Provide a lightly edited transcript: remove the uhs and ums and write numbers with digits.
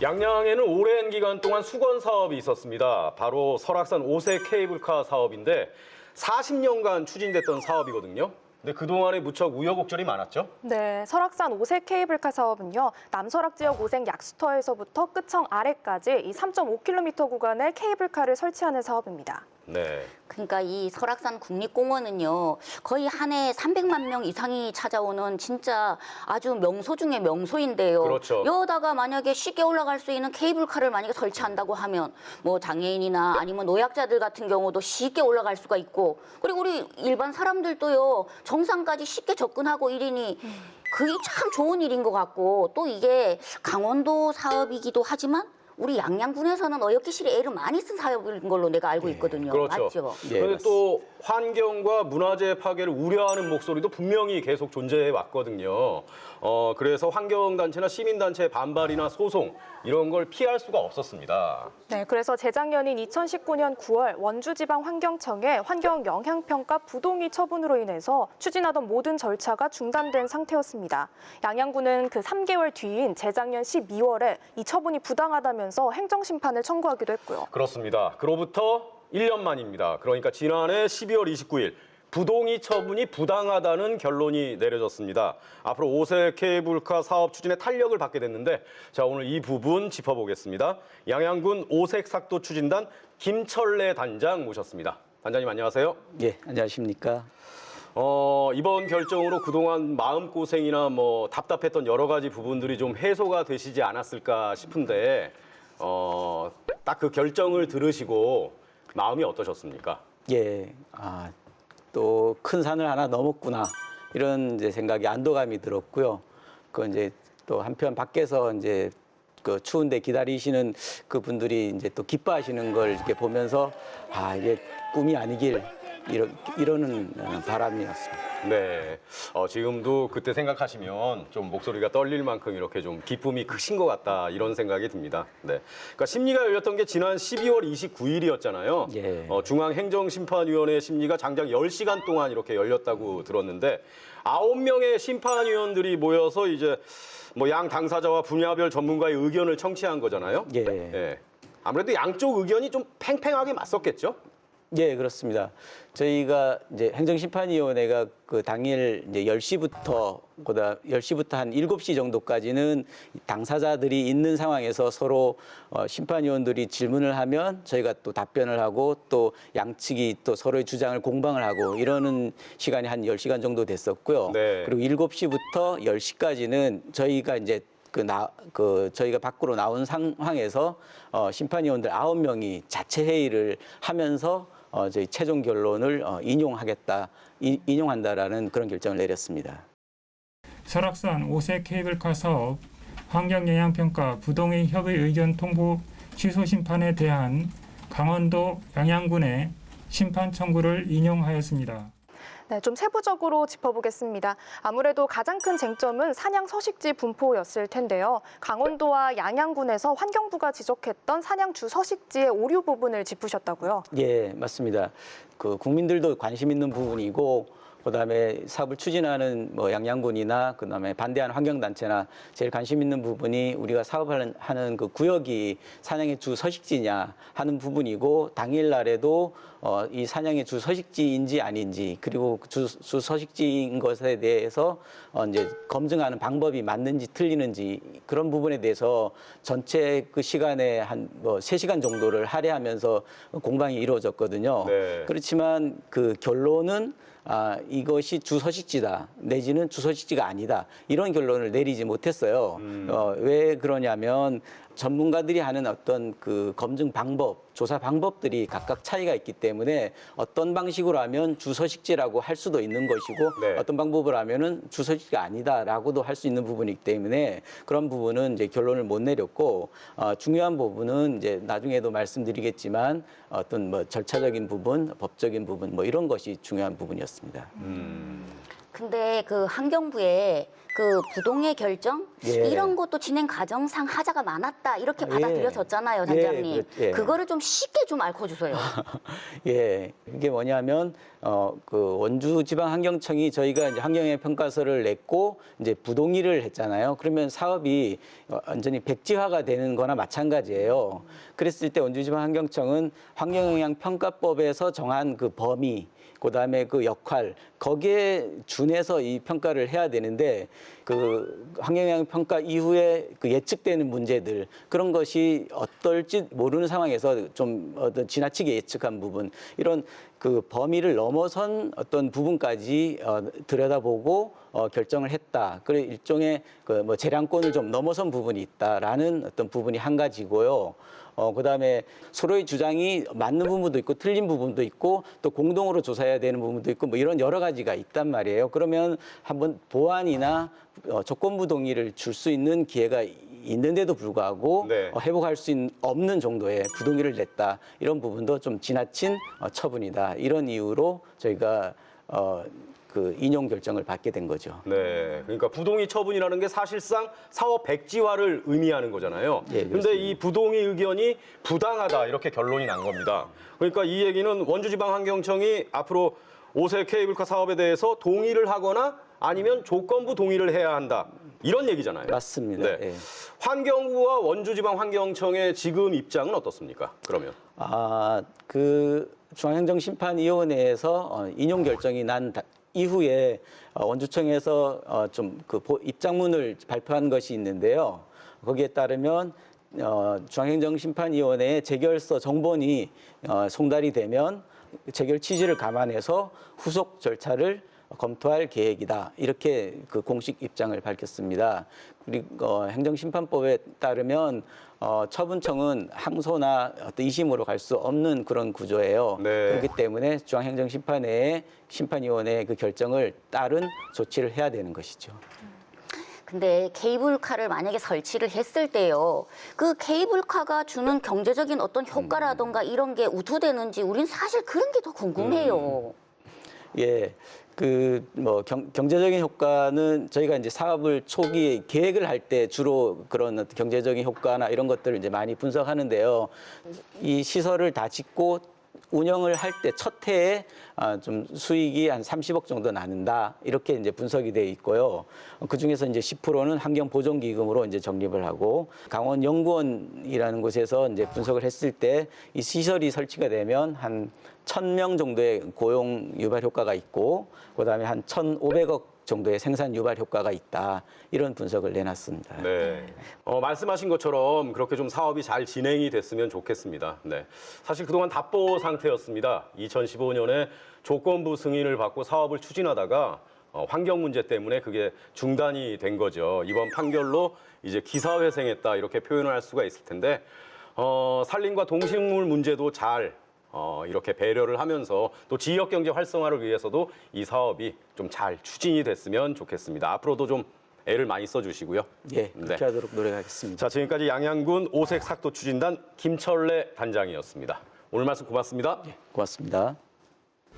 양양에는 오랜 기간 동안 수건 사업이 있었습니다. 바로 설악산 5세 케이블카 사업인데 40년간 추진됐던 사업이거든요. 근데 그동안에 무척 우여곡절이 많았죠? 네, 설악산 5세 케이블카 사업은요, 남설악 지역 오색 약수터에서부터 끝청 아래까지 이 3.5km 구간에 케이블카를 설치하는 사업입니다. 네. 그러니까 이 설악산 국립공원은요, 거의 한 해 300만 명 이상이 찾아오는 진짜 아주 명소 중에 명소인데요. 그렇죠. 여기다가 만약에 쉽게 올라갈 수 있는 케이블카를 만약에 설치한다고 하면 뭐 장애인이나 아니면 노약자들 같은 경우도 쉽게 올라갈 수가 있고, 그리고 우리 일반 사람들도요, 정상까지 쉽게 접근하고 이러니 그게 참 좋은 일인 것 같고, 또 이게 강원도 사업이기도 하지만 우리 양양군에서는 어렵기 싫게 애를 많이 쓴 사업인 걸로 내가 알고 있거든요. 그렇죠. 맞죠? 그런데 또 환경과 문화재 파괴를 우려하는 목소리도 분명히 계속 존재해 왔거든요. 그래서 환경단체나 시민단체의 반발이나 소송 이런 걸 피할 수가 없었습니다. 네, 그래서 재작년인 2019년 9월 원주지방환경청의 환경영향평가 부동의 처분으로 인해서 추진하던 모든 절차가 중단된 상태였습니다. 양양군은 그 3개월 뒤인 재작년 12월에 이 처분이 부당하다면서 행정심판을 청구하기도 했고요. 그렇습니다. 그로부터 1년 만입니다. 그러니까 지난해 12월 29일 부동의 처분이 부당하다는 결론이 내려졌습니다. 앞으로 5세 케이블카 사업 추진에 탄력을 받게 됐는데, 자, 오늘 이 부분 짚어보겠습니다. 양양군 오색삭도 추진단 김철래 단장 모셨습니다. 단장님 안녕하세요. 예, 안녕하십니까. 이번 결정으로 그동안 마음고생이나 뭐 답답했던 여러 가지 부분들이 좀 해소가 되시지 않았을까 싶은데, 딱 그 결정을 들으시고 마음이 어떠셨습니까? 예, 또 큰 산을 하나 넘었구나 이런 이제 생각이 안도감이 들었고요. 그 이제 또 한편 밖에서 이제 그 추운데 기다리시는 그 분들이 이제 또 기뻐하시는 걸 이렇게 보면서 이게 꿈이 아니길 이러는 바람이었습니다. 네, 지금도 그때 생각하시면 좀 목소리가 떨릴 만큼 이렇게 좀 기쁨이 크신 것 같다 이런 생각이 듭니다. 네, 그러니까 심리가 열렸던 게 지난 12월 29일이었잖아요. 예. 중앙행정심판위원회 심리가 장장 10시간 동안 이렇게 열렸다고 들었는데 9명의 심판위원들이 모여서 이제 뭐 양 당사자와 분야별 전문가의 의견을 청취한 거잖아요. 예. 네. 아무래도 양쪽 의견이 좀 팽팽하게 맞섰겠죠? 예, 그렇습니다. 저희가 이제 행정심판위원회가 그 당일 이제 10시부터 한 7시 정도까지는 당사자들이 있는 상황에서 서로 심판위원들이 질문을 하면 저희가 또 답변을 하고 또 양측이 또 서로의 주장을 공방을 하고 이러는 시간이 한 10시간 정도 됐었고요. 네. 그리고 7시부터 10시까지는 저희가 이제 저희가 밖으로 나온 상황에서 심판위원들 9명이 자체 회의를 하면서 저희 최종 결론을 인용한다라는 그런 결정을 내렸습니다. 설악산 5세 케이블카 사업 환경영향평가 부동의 협의 의견 통보 취소 심판에 대한 강원도 양양군의 심판 청구를 인용하였습니다. 네, 좀 세부적으로 짚어보겠습니다. 아무래도 가장 큰 쟁점은 사냥 서식지 분포였을 텐데요. 강원도와 양양군에서 환경부가 지적했던 사냥 주 서식지의 오류 부분을 짚으셨다고요? 예, 맞습니다. 그 국민들도 관심 있는 부분이고 그다음에 사업을 추진하는 뭐 양양군이나 그다음에 반대하는 환경단체나 제일 관심 있는 부분이 우리가 사업하는 그 구역이 사냥의 주 서식지냐 하는 부분이고 당일날에도 이 사냥의 주 서식지인지 아닌지 그리고 주 서식지인 것에 대해서 이제 검증하는 방법이 맞는지 틀리는지 그런 부분에 대해서 전체 그 시간에 한 뭐 3시간 정도를 할애하면서 공방이 이루어졌거든요. 네. 그렇지만 그 결론은 이것이 주서식지다 내지는 주서식지가 아니다 이런 결론을 내리지 못했어요. 왜 그러냐면 전문가들이 하는 어떤 그 검증 방법, 조사 방법들이 각각 차이가 있기 때문에 어떤 방식으로 하면 주서식지라고 할 수도 있는 것이고 네. 어떤 방법으로 하면은 주서식지가 아니다라고도 할 수 있는 부분이기 때문에 그런 부분은 이제 결론을 못 내렸고 중요한 부분은 이제 나중에도 말씀드리겠지만 어떤 뭐 절차적인 부분, 법적인 부분 뭐 이런 것이 중요한 부분이었습니다. 근데 그 환경부의 그 부동의 결정 예. 이런 것도 진행 과정상 하자가 많았다 이렇게 예. 받아들여졌잖아요, 예, 단장님. 예. 그거를 좀 쉽게 좀 앓아주세요. 예, 이게 뭐냐면 그 원주지방환경청이 저희가 이제 환경영향 평가서를 냈고 이제 부동의를 했잖아요. 그러면 사업이 완전히 백지화가 되는 거나 마찬가지예요. 그랬을 때 원주지방환경청은 환경영향 평가법에서 정한 그 범위, 그다음에 그 역할 거기에 준해서 이 평가를 해야 되는데 그 환경영향 평가 이후에 그 예측되는 문제들 그런 것이 어떨지 모르는 상황에서 좀 어떤 지나치게 예측한 부분 이런 그 범위를 넘어선 어떤 부분까지 들여다보고 결정을 했다. 그래 일종의 그 뭐 재량권을 좀 넘어선 부분이 있다라는 어떤 부분이 한 가지고요. 그다음에 서로의 주장이 맞는 부분도 있고 틀린 부분도 있고 또 공동으로 조사해야 되는 부분도 있고 뭐 이런 여러 가지가 있단 말이에요. 그러면 한번 보완이나 조건부 동의를 줄 수 있는 기회가 있는데도 불구하고 네. 회복할 수 없는 정도의 부동의를 냈다. 이런 부분도 좀 지나친 처분이다. 이런 이유로 저희가 그 인용 결정을 받게 된 거죠. 네, 그러니까 부동의 처분이라는 게 사실상 사업 백지화를 의미하는 거잖아요. 예, 근데 그렇습니다. 이 부동의 의견이 부당하다 이렇게 결론이 난 겁니다. 그러니까 이 얘기는 원주지방환경청이 앞으로 5세 케이블카 사업에 대해서 동의를 하거나 아니면 조건부 동의를 해야 한다. 이런 얘기잖아요. 맞습니다. 네. 예. 환경부와 원주지방환경청의 지금 입장은 어떻습니까? 그러면. 그 중앙행정심판위원회에서 인용 결정이 난 이후에 원주청에서 좀 그 입장문을 발표한 것이 있는데요. 거기에 따르면 중앙행정심판위원회의 재결서 정본이 송달이 되면 재결 취지를 감안해서 후속 절차를 검토할 계획이다. 이렇게 그 공식 입장을 밝혔습니다. 그리고 행정심판법에 따르면 처분청은 항소나 어떤 이심으로 갈 수 없는 그런 구조예요. 네. 그렇기 때문에 중앙행정심판회의 심판위원회의 그 결정을 따른 조치를 해야 되는 것이죠. 근데 케이블카를 만약에 설치를 했을 때요, 그 케이블카가 주는 경제적인 어떤 효과라던가 이런 게 우투되는지 우린 사실 그런 게 더 궁금해요. 예. 그 뭐 경제적인 효과는 저희가 이제 사업을 초기에 계획을 할 때 주로 그런 어떤 경제적인 효과나 이런 것들을 이제 많이 분석하는데요. 이 시설을 다 짓고 운영을 할 때 첫 해에 좀 수익이 한 30억 정도 나는다. 이렇게 이제 분석이 돼 있고요. 그 중에서 이제 10%는 환경보존기금으로 이제 적립을 하고 강원연구원이라는 곳에서 이제 분석을 했을 때 이 시설이 설치가 되면 한 1,000명 정도의 고용 유발 효과가 있고 그다음에 한 1,500억 정도의 생산 유발 효과가 있다. 이런 분석을 내놨습니다. 네. 말씀하신 것처럼 그렇게 좀 사업이 잘 진행이 됐으면 좋겠습니다. 네. 사실 그동안 답보 상태였습니다. 2015년에 조건부 승인을 받고 사업을 추진하다가 환경 문제 때문에 그게 중단이 된 거죠. 이번 판결로 이제 기사회생했다 이렇게 표현을 할 수가 있을 텐데 산림과 동식물 문제도 잘 이렇게 배려를 하면서 또 지역 경제 활성화를 위해서도 이 사업이 좀 잘 추진이 됐으면 좋겠습니다. 앞으로도 좀 애를 많이 써주시고요. 예, 그렇게 네. 하도록 노력하겠습니다. 자, 지금까지 양양군 오색 삭도 추진단 김철래 단장이었습니다. 오늘 말씀 고맙습니다. 고맙습니다.